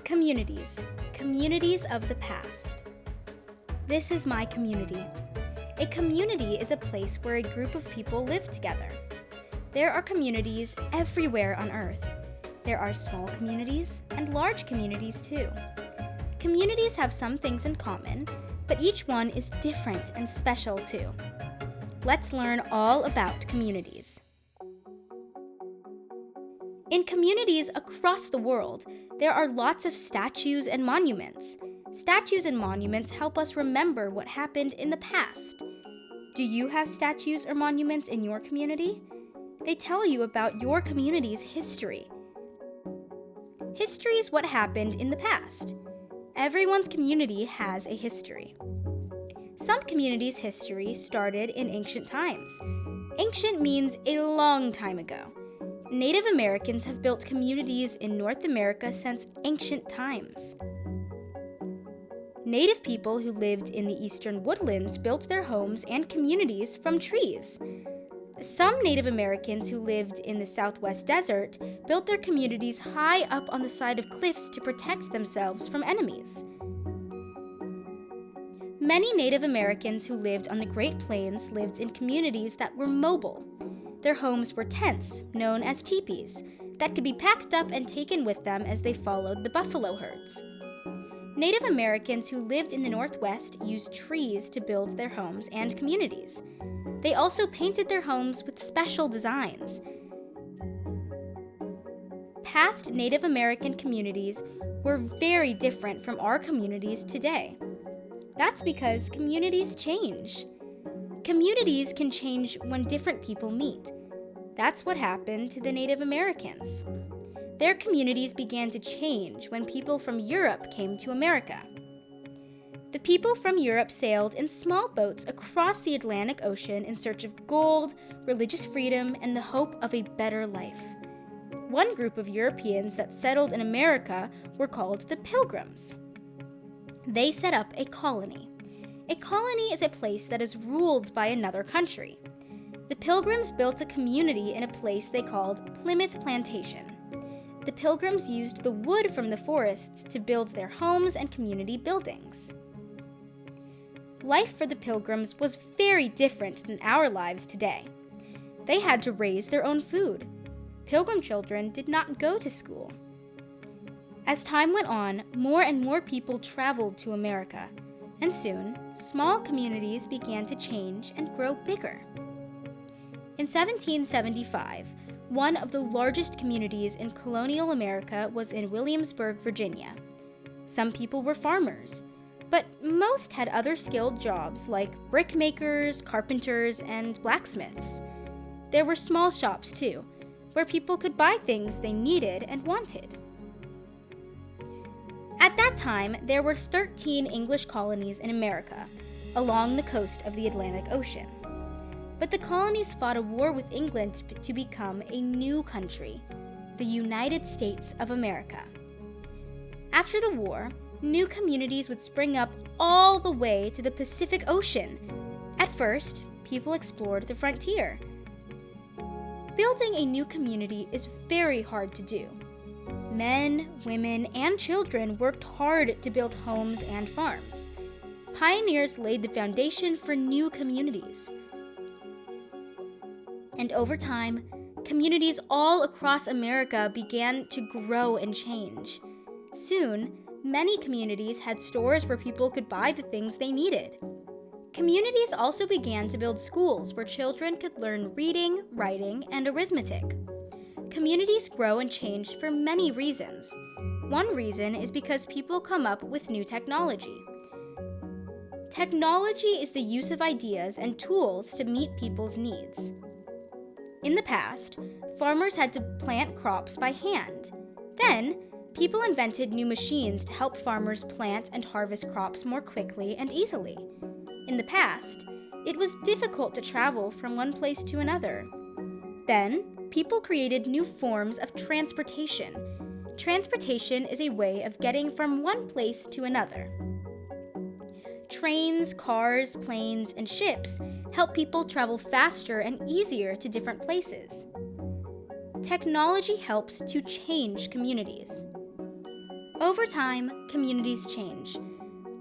Communities. Communities of the past. This is my community. A community is a place where a group of people live together. There are communities everywhere on Earth. There are small communities and large communities too. Communities have some things in common, but each one is different and special too. Let's learn all about communities. In communities across the world, there are lots of statues and monuments. Statues and monuments help us remember what happened in the past. Do you have statues or monuments in your community? They tell you about your community's history. History is what happened in the past. Everyone's community has a history. Some communities' history started in ancient times. Ancient means a long time ago. Native Americans have built communities in North America since ancient times. Native people who lived in the Eastern Woodlands built their homes and communities from trees. Some Native Americans who lived in the Southwest Desert built their communities high up on the side of cliffs to protect themselves from enemies. Many Native Americans who lived on the Great Plains lived in communities that were mobile. Their homes were tents, known as tepees, that could be packed up and taken with them as they followed the buffalo herds. Native Americans who lived in the Northwest used trees to build their homes and communities. They also painted their homes with special designs. Past Native American communities were very different from our communities today. That's because communities change. Communities can change when different people meet. That's what happened to the Native Americans. Their communities began to change when people from Europe came to America. The people from Europe sailed in small boats across the Atlantic Ocean in search of gold, religious freedom, and the hope of a better life. One group of Europeans that settled in America were called the Pilgrims. They set up a colony. A colony is a place that is ruled by another country. The Pilgrims built a community in a place they called Plymouth Plantation. The Pilgrims used the wood from the forests to build their homes and community buildings. Life for the Pilgrims was very different than our lives today. They had to raise their own food. Pilgrim children did not go to school. As time went on, more and more people traveled to America. And soon, small communities began to change and grow bigger. In 1775, one of the largest communities in Colonial America was in Williamsburg, Virginia. Some people were farmers, but most had other skilled jobs like brickmakers, carpenters, and blacksmiths. There were small shops too, where people could buy things they needed and wanted. At that time, there were 13 English colonies in America, along the coast of the Atlantic Ocean. But the colonies fought a war with England to become a new country, the United States of America. After the war, new communities would spring up all the way to the Pacific Ocean. At first, people explored the frontier. Building a new community is very hard to do. Men, women, and children worked hard to build homes and farms. Pioneers laid the foundation for new communities. And over time, communities all across America began to grow and change. Soon, many communities had stores where people could buy the things they needed. Communities also began to build schools where children could learn reading, writing, and arithmetic. Communities grow and change for many reasons. One reason is because people come up with new technology. Technology is the use of ideas and tools to meet people's needs. In the past, farmers had to plant crops by hand. Then, people invented new machines to help farmers plant and harvest crops more quickly and easily. In the past, it was difficult to travel from one place to another. Then, people created new forms of transportation. Transportation is a way of getting from one place to another. Trains, cars, planes, and ships help people travel faster and easier to different places. Technology helps to change communities. Over time, communities change.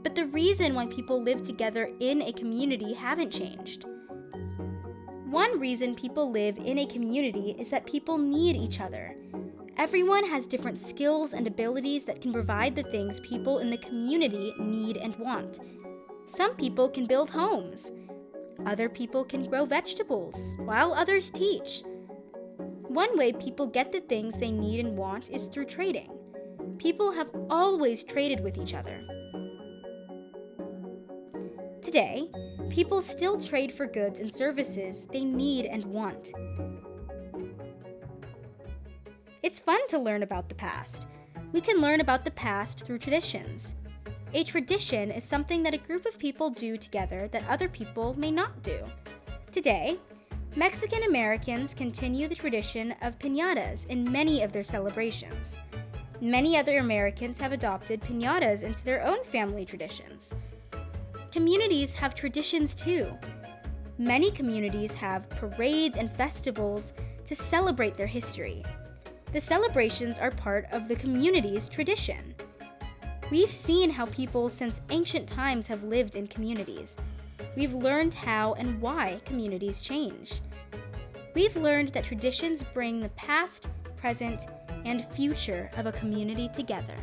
But the reason why people live together in a community haven't changed. One reason people live in a community is that people need each other. Everyone has different skills and abilities that can provide the things people in the community need and want. Some people can build homes. Other people can grow vegetables, while others teach. One way people get the things they need and want is through trading. People have always traded with each other. Today, people still trade for goods and services they need and want. It's fun to learn about the past. We can learn about the past through traditions. A tradition is something that a group of people do together that other people may not do. Today, Mexican Americans continue the tradition of piñatas in many of their celebrations. Many other Americans have adopted piñatas into their own family traditions. Communities have traditions too. Many communities have parades and festivals to celebrate their history. The celebrations are part of the community's tradition. We've seen how people since ancient times have lived in communities. We've learned how and why communities change. We've learned that traditions bring the past, present, and future of a community together.